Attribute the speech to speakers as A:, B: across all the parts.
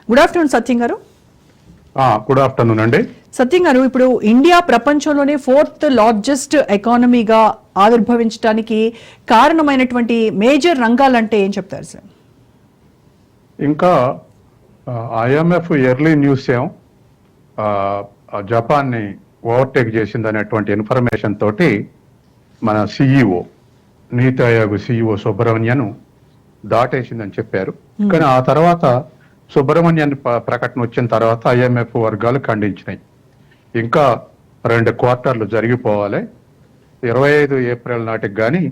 A: Good afternoon సత్యం గారు.
B: Good afternoon అండి.
A: సత్యం గారు, ఇప్పుడు ఇండియా ప్రపంచంలోనే 4th లార్జెస్ట్ ఎకానమీగా ఆవిర్భవించడానికి కారణమైనటువంటి మేజర్ రంగాలంటే ఏం చెప్తారు సార్?
B: ఇంకా ఐఎంఎఫ్ ఎర్లీ న్యూస్ ఏం జపాన్ని ఓవర్టేక్ చేసింది అనేటువంటి ఇన్ఫర్మేషన్ తోటి మన సిఇఓ నీతి ఆయోగ్ సిఇఓ సుబ్రహ్మణ్యన్ దాటేసిందని చెప్పారు. కానీ ఆ తర్వాత సుబ్రహ్మణ్యన్ ప్రకటన వచ్చిన తర్వాత ఐఎంఎఫ్ వర్గాలు ఖండించినాయి. ఇంకా 2 క్వార్టర్లు జరిగిపోవాలి, 25 ఏప్రిల్ నాటికి కానీ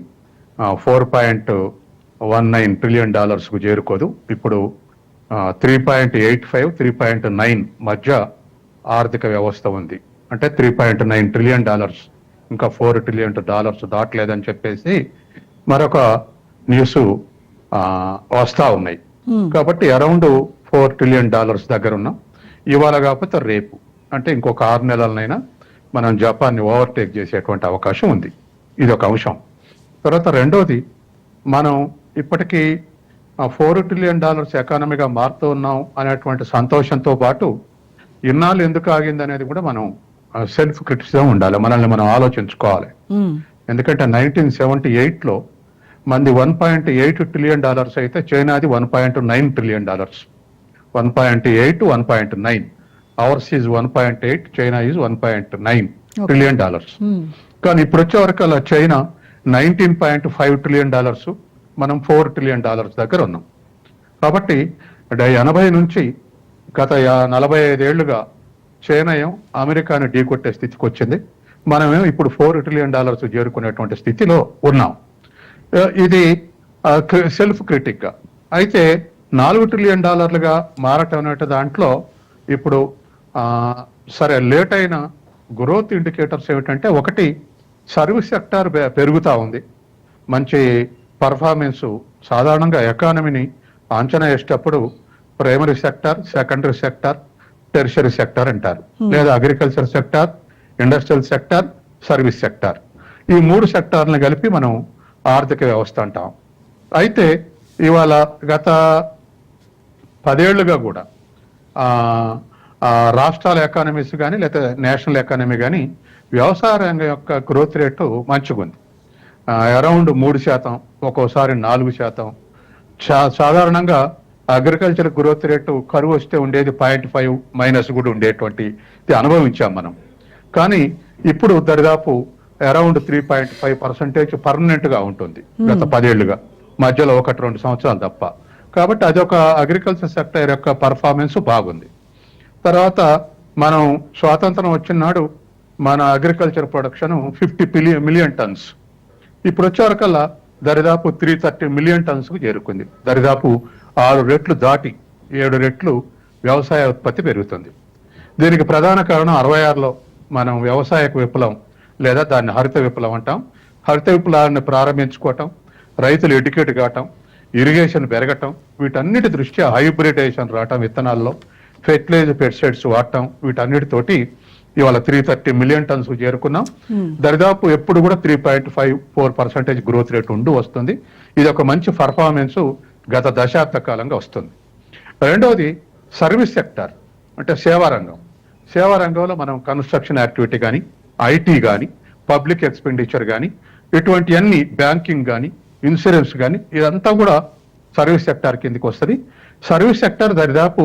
B: $4.19 ట్రిలియన్ చేరుకోదు. ఇప్పుడు 3.85 3.9 మధ్య ఆర్థిక వ్యవస్థ ఉంది. అంటే $3.9 ట్రిలియన్, ఇంకా $4 ట్రిలియన్ దాటలేదని చెప్పేసి మరొక న్యూస్ వస్తా ఉన్నాయి. కాబట్టి అరౌండ్ $4 ట్రిలియన్ దగ్గర ఉన్నాం. ఇవాళ కాకపోతే రేపు, అంటే ఇంకొక 6 నెలలనైనా మనం జపాన్ని ఓవర్టేక్ చేసేటువంటి అవకాశం ఉంది. ఇది ఒక అంశం. తర్వాత రెండోది, మనం ఇప్పటికీ $4 ట్రిలియన్ ఎకానమీగా మారుతూ ఉన్నాం అనేటువంటి సంతోషంతో పాటు ఇన్నాళ్ళు ఎందుకు ఆగింది అనేది కూడా మనం సెల్ఫ్ క్రిటిసిజం ఉండాలి, మనల్ని మనం ఆలోచించుకోవాలి. ఎందుకంటే 1978లో మంది $1.8 ట్రిలియన్ అయితే చైనాది $1.9 trillion. 1.8 1.9, hours is 1.8, China is 1.9 trillion. కానీ ఇప్పుడు వచ్చే వరకు అలా చైనా $19.5 ట్రిలియన్, మనం $4 ట్రిలియన్ దగ్గర ఉన్నాం. కాబట్టి 80 నుంచి గత 45 ఏళ్లుగా చైనా అమెరికాని ఢీకొట్టే స్థితికి వచ్చింది. మనమేమో ఇప్పుడు $4 ట్రిలియన్ చేరుకునేటువంటి స్థితిలో ఉన్నాం. ఇది సెల్ఫ్ క్రిటిక్ గా. అయితే $4 ట్రిలియన్ మారటం అనే దాంట్లో ఇప్పుడు సరే లేట్ అయిన గ్రోత్ ఇండికేటర్స్ ఏమిటంటే, ఒకటి సర్వీస్ సెక్టార్ పెరుగుతూ ఉంది, మంచి పర్ఫార్మెన్స్. సాధారణంగా ఎకానమీని అంచనా వేసేటప్పుడు primary sector, secondary sector, tertiary sector అంటారు, లేదా agriculture sector, industrial sector, service sector. ఈ 3 సెక్టార్లను కలిపి మనం ఆర్థిక వ్యవస్థ అంటాం. అయితే ఇవాళ గత 10 ఏళ్లుగా కూడా రాష్ట్రాల ఎకానమీస్ కానీ లేదా నేషనల్ ఎకానమీ కానీ వ్యవసాయ రంగం యొక్క గ్రోత్ రేటు మంచిగుంది. అరౌండ్ 3%, ఒక్కోసారి 4%. సాధారణంగా అగ్రికల్చర్ గ్రోత్ రేటు కరువు వస్తే ఉండేది 0.5 మైనస్ కూడా ఉండేటువంటి అనుభవించాం మనం. కానీ ఇప్పుడు దరిదాపు అరౌండ్ 3.5% పర్మనెంట్ గా ఉంటుంది గత 10 ఏళ్లుగా, మధ్యలో 1-2 సంవత్సరాలు తప్ప. కాబట్టి అదొక అగ్రికల్చర్ సెక్టర్ యొక్క పర్ఫార్మెన్స్ బాగుంది. తర్వాత మనం స్వాతంత్రం వచ్చిన నాడు మన అగ్రికల్చర్ ప్రొడక్షన్ 50 మిలియన్ టన్స్, ఇప్పుడు వచ్చేవరకల్లా దరిదాపు 330 మిలియన్ టన్స్కు చేరుకుంది. దరిదాపు 6 రెట్లు దాటి 7 రెట్లు వ్యవసాయ ఉత్పత్తి పెరుగుతుంది. దీనికి ప్రధాన కారణం 66లో మనం వ్యవసాయ విప్లవం లేదా దాన్ని హరిత విప్లవం అంటాం. హరిత విప్లవాన్ని ప్రారంభించుకోవటం, రైతులు ఎడ్యుకేట్ కావటం, ఇరిగేషన్ పెరగటం, వీటన్నిటి దృష్ట్యా హైబ్రిడైజేషన్ రావటం, విత్తనాల్లో ఫెర్టిలైజర్ పెస్టిసైడ్స్ వాడటం, వీటన్నిటితోటి ఇవాళ 330 మిలియన్ టన్స్ చేరుకున్నాం. దరిదాపు ఎప్పుడు కూడా 3.54% గ్రోత్ రేట్ వస్తుంది. ఇది ఒక మంచి పర్ఫార్మెన్స్ గత దశాబ్ద కాలంగా వస్తుంది. రెండవది సర్వీస్ సెక్టార్, అంటే సేవా రంగం. సేవా రంగంలో మనం కన్స్ట్రక్షన్ యాక్టివిటీ కానీ, ఐటీ కానీ, పబ్లిక్ ఎక్స్పెండిచర్ కానీ, ఇటువంటి అన్ని బ్యాంకింగ్ కానీ, ఇన్సూరెన్స్ కానీ, ఇదంతా కూడా సర్వీస్ సెక్టార్ కిందకి వస్తుంది. సర్వీస్ సెక్టార్ దరిదాపు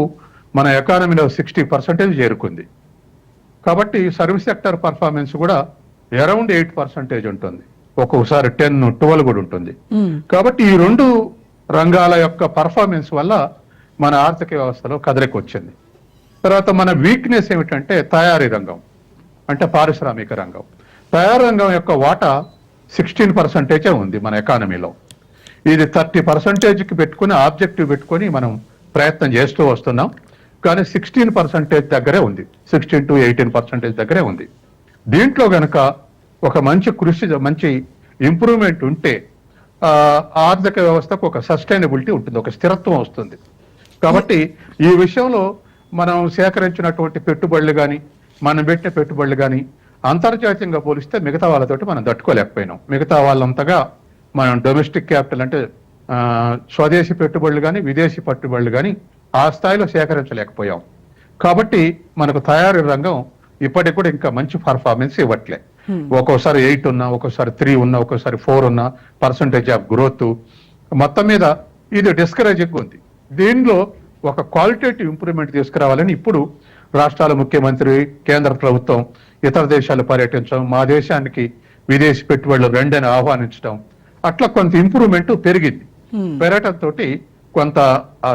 B: మన ఎకానమీలో 60% చేరుకుంది. కాబట్టి సర్వీస్ సెక్టర్ పర్ఫార్మెన్స్ కూడా అరౌండ్ 8% ఉంటుంది, ఒక్కొక్కసారి 10-12 కూడా ఉంటుంది. కాబట్టి ఈ 2 రంగాల యొక్క పర్ఫార్మెన్స్ వల్ల మన ఆర్థిక వ్యవస్థలో కదలిక వచ్చింది. తర్వాత మన వీక్నెస్ ఏమిటంటే తయారీ రంగం, అంటే పారిశ్రామిక రంగం. తయారీ రంగం యొక్క వాటా 16% ఉంది మన ఎకానమీలో. ఇది 30%కి పెట్టుకుని ఆబ్జెక్టివ్ పెట్టుకొని మనం ప్రయత్నం చేస్తూ వస్తున్నాం. కానీ 16% దగ్గరే ఉంది, 16 to 18% దగ్గరే ఉంది. దీంట్లో గనక ఒక మంచి కృషి, మంచి ఇంప్రూవ్మెంట్ ఉంటే ఆర్థిక వ్యవస్థకు ఒక సస్టైనబిలిటీ ఉంటుంది, ఒక స్థిరత్వం వస్తుంది. కాబట్టి ఈ విషయంలో మనం సేకరించినటువంటి పెట్టుబడులు కానీ, మనం పెట్టే పెట్టుబడులు కానీ అంతర్జాతీయంగా పోలిస్తే మిగతా వాళ్ళతోటి మనం తట్టుకోలేకపోయినాం. మిగతా వాళ్ళంతగా మనం డొమెస్టిక్ క్యాపిటల్ అంటే స్వదేశీ పెట్టుబడులు కానీ, విదేశీ పెట్టుబడులు కానీ ఆ స్థాయిలో సేకరించలేకపోయాం. కాబట్టి మనకు తయారీ రంగం ఇప్పటికి కూడా ఇంకా మంచి పర్ఫార్మెన్స్ ఇవ్వట్లే. ఒక్కోసారి 8 ఉన్నా, ఒక్కోసారి 3 ఉన్నా, ఒక్కోసారి 4 ఉన్నా పర్సంటేజ్ ఆఫ్ గ్రోత్. మొత్తం మీద ఇది డిస్కరేజింగ్ ఉంది. దీనిలో ఒక క్వాలిటేటివ్ ఇంప్రూవ్మెంట్ తీసుకురావాలని ఇప్పుడు రాష్ట్రాల ముఖ్యమంత్రి, కేంద్ర ప్రభుత్వం ఇతర దేశాలు పర్యటించడం, మా దేశానికి విదేశీ పెట్టుబడులు రెండని ఆహ్వానించడం, అట్లా కొంత ఇంప్రూవ్మెంట్ పెరిగింది. పెరగటంతో కొంత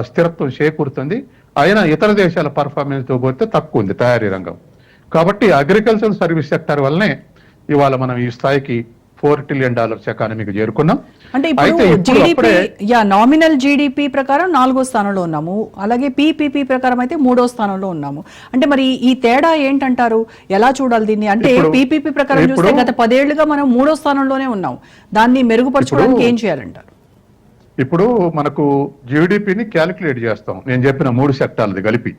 B: స్థిరత్వం చేకూరుతుంది. అయినా ఇతర దేశాల పర్ఫార్మెన్స్ తో పోతే తక్కువ ఉంది తయారీ రంగం. కాబట్టి అగ్రికల్చర్ సర్వీస్ సెక్టర్ వల్లనే ఇవాళ మనం ఈ స్థాయికి $4 ట్రిలియన్ ఎకానమీకి చేరుకున్నాం.
A: అంటే ఇప్పుడు జీడిపి నామినల్ జీడిపి ప్రకారం 4వ స్థానంలో ఉన్నాము, అలాగే పీపీపీ ప్రకారం అయితే 3వ స్థానంలో ఉన్నాము. అంటే మరి ఈ తేడా ఏంటంటారు? ఎలా చూడాలి దీన్ని? అంటే పీపీపీ ప్రకారం చూస్తే గత 10 ఏళ్లుగా మనం 3వ స్థానంలోనే ఉన్నాం. దాన్ని మెరుగుపరచుకోవడానికి ఏం చేయాలంటారు?
B: ఇప్పుడు మనకు జీడిపిని క్యాలిక్యులేట్ చేస్తాం. నేను చెప్పిన 3 సెక్టార్లది కలిపి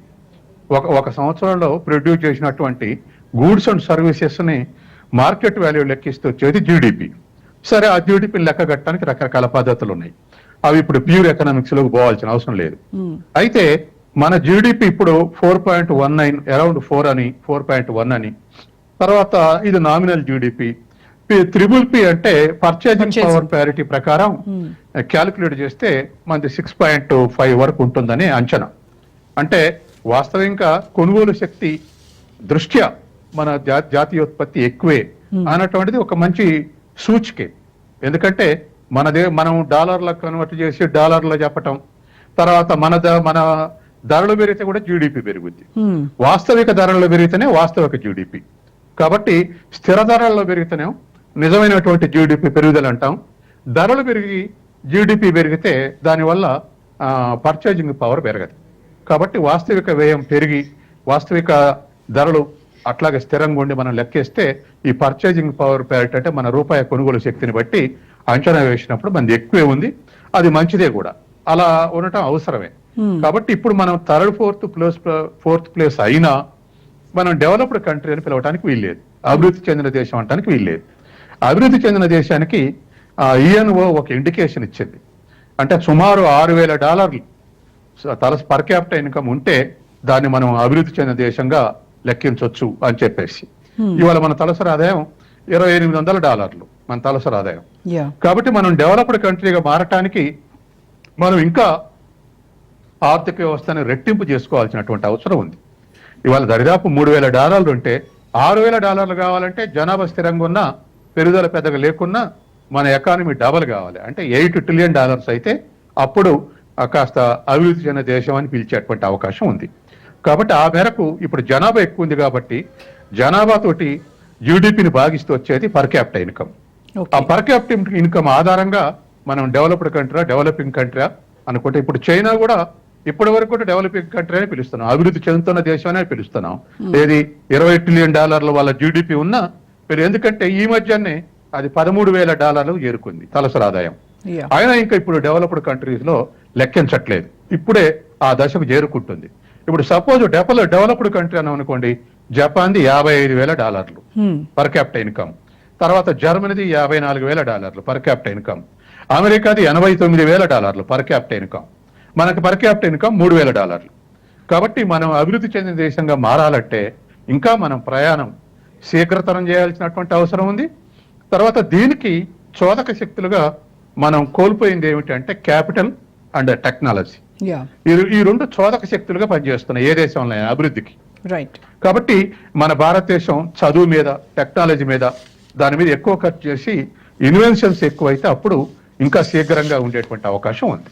B: ఒక సంవత్సరంలో ప్రొడ్యూస్ చేసినటువంటి గూడ్స్ అండ్ సర్వీసెస్ ని మార్కెట్ వాల్యూ లెక్కిస్తూ వచ్చేది జీడిపి. సరే, ఆ జీడిపిని లెక్క కట్టడానికి రకరకాల పద్ధతులు ఉన్నాయి. అవి ఇప్పుడు ప్యూర్ ఎకనామిక్స్ లోకి పోవాల్సిన అవసరం లేదు. అయితే మన జీడిపి ఇప్పుడు 4.19, అరౌండ్ 4 అని, 4.1 అని. తర్వాత ఇది నామినల్ జీడిపి. త్రిబుల్ అంటే పర్చేజింగ్ పవర్ ప్యారిటీ ప్రకారం క్యాలిక్యులేట్ చేస్తే మనది 6.5 వరకు ఉంటుందని అంచనా. అంటే వాస్తవంగా కొనుగోలు శక్తి దృష్ట్యా మన జాతీయోత్పత్తి ఎక్కువే అన్నటువంటిది ఒక మంచి సూచికే. ఎందుకంటే మనం డాలర్లకు కన్వర్ట్ చేసి డాలర్లో చెప్పటం, తర్వాత మన ధరలు పెరిగితే కూడా జీడిపి పెరుగుద్ది. వాస్తవిక ధరలు పెరిగితేనే వాస్తవిక జీడిపి. కాబట్టి స్థిర ధరల్లో పెరిగితేనే నిజమైనటువంటి జీడిపి పెరుగుదల అంటాం. ధరలు పెరిగి జీడిపి పెరిగితే దానివల్ల పర్చేజింగ్ పవర్ పెరగదు. కాబట్టి వాస్తవిక వ్యయం పెరిగి వాస్తవిక ధరలు అట్లాగే స్థిరంగా ఉండి మనం లెక్కేస్తే ఈ పర్చేజింగ్ పవర్ ప్యారిటీ అంటే మన రూపాయి కొనుగోలు శక్తిని బట్టి అంచనా వేసినప్పుడు మనది ఎక్కువే ఉంది. అది మంచిదే కూడా, అలా ఉండటం అవసరమే. కాబట్టి ఇప్పుడు మనం ఫోర్త్ ప్లేస్ అయినా మనం డెవలప్డ్ కంట్రీ అని పిలవడానికి వీల్లేదు, అభివృద్ధి చెందిన దేశం అంటానికి వీల్లేదు. అభివృద్ధి చెందిన దేశానికి ఈఎన్ఓ ఒక ఇండికేషన్ ఇచ్చింది. అంటే సుమారు $6,000 పర్ క్యాపిటల్ ఇన్కమ్ ఉంటే దాన్ని మనం అభివృద్ధి చెందిన దేశంగా లెక్కించవచ్చు అని చెప్పేసి. ఇవాళ మన తలసరి ఆదాయం $2,800 మన తలసరి ఆదాయం. కాబట్టి మనం డెవలప్డ్ కంట్రీగా మారటానికి మనం ఇంకా ఆర్థిక వ్యవస్థని రెట్టింపు చేసుకోవాల్సినటువంటి అవసరం ఉంది. ఇవాళ దరిదాపు $3,000 ఉంటే $6,000 కావాలంటే జనాభా స్థిరంగా ఉన్న పెరుగుదల పెద్దగా లేకున్నా మన ఎకానమీ డబల్ కావాలి. అంటే $8 ట్రిలియన్ అయితే అప్పుడు కాస్త అభివృద్ధి చెందిన దేశం అని పిలిచేటువంటి అవకాశం ఉంది. కాబట్టి ఆ మేరకు ఇప్పుడు జనాభా ఎక్కువ ఉంది కాబట్టి జనాభా తోటి జీడిపిని భాగిస్తూ వచ్చేది పర్ క్యాపిటల్ ఇన్కమ్. ఆ పర్ క్యాపిటల్ ఇన్కమ్ ఆధారంగా మనం డెవలప్డ్ కంట్రీ, డెవలపింగ్ కంట్రీ అనుకుంటే ఇప్పుడు చైనా కూడా ఇప్పటి వరకు కూడా డెవలపింగ్ కంట్రీ అని పిలుస్తున్నాం, అభివృద్ధి చెందుతున్న దేశం అనే పిలుస్తున్నాం. ఏది $20 ట్రిలియన్ వాళ్ళ జీడిపి ఉన్నా ఎందుకంటే ఈ మధ్యనే అది $13,000 చేరుకుంది తలసరి ఆదాయం. అయినా ఇంకా ఇప్పుడు డెవలప్డ్ కంట్రీస్ లో లెక్కించట్లేదు, ఇప్పుడే ఆ దశకు చేరుకుంటుంది. ఇప్పుడు సపోజ్ డెవలప్డ్ కంట్రీ అని అనుకోండి, జపాన్ది $55,000 పర్ క్యాపిటల్ ఇన్కమ్, తర్వాత జర్మనీది $54,000 పర్ క్యాపిటల్ ఇన్కమ్, అమెరికాది $89,000 పర్ క్యాపిటల్ ఇన్కమ్, మనకి పర్ క్యాపిటల్ ఇన్కమ్ $3,000. కాబట్టి మనం అభివృద్ధి చెందిన దేశంగా మారాలంటే ఇంకా మనం ప్రయాణం శీఘ్రతరం చేయాల్సినటువంటి అవసరం ఉంది. తర్వాత దీనికి చోదక శక్తులుగా మనం కోల్పోయింది ఏమిటంటే క్యాపిటల్ అండ్ టెక్నాలజీ. ఈ 2 చోదక శక్తులుగా పనిచేస్తున్నాయి ఏ దేశంలో అభివృద్ధికి. కాబట్టి మన భారతదేశం చదువు మీద, టెక్నాలజీ మీద, దాని మీద ఎక్కువ ఖర్చు చేసి ఇన్వెన్షన్స్ ఎక్కువైతే అప్పుడు ఇంకా శీఘ్రంగా ఉండేటువంటి అవకాశం ఉంది.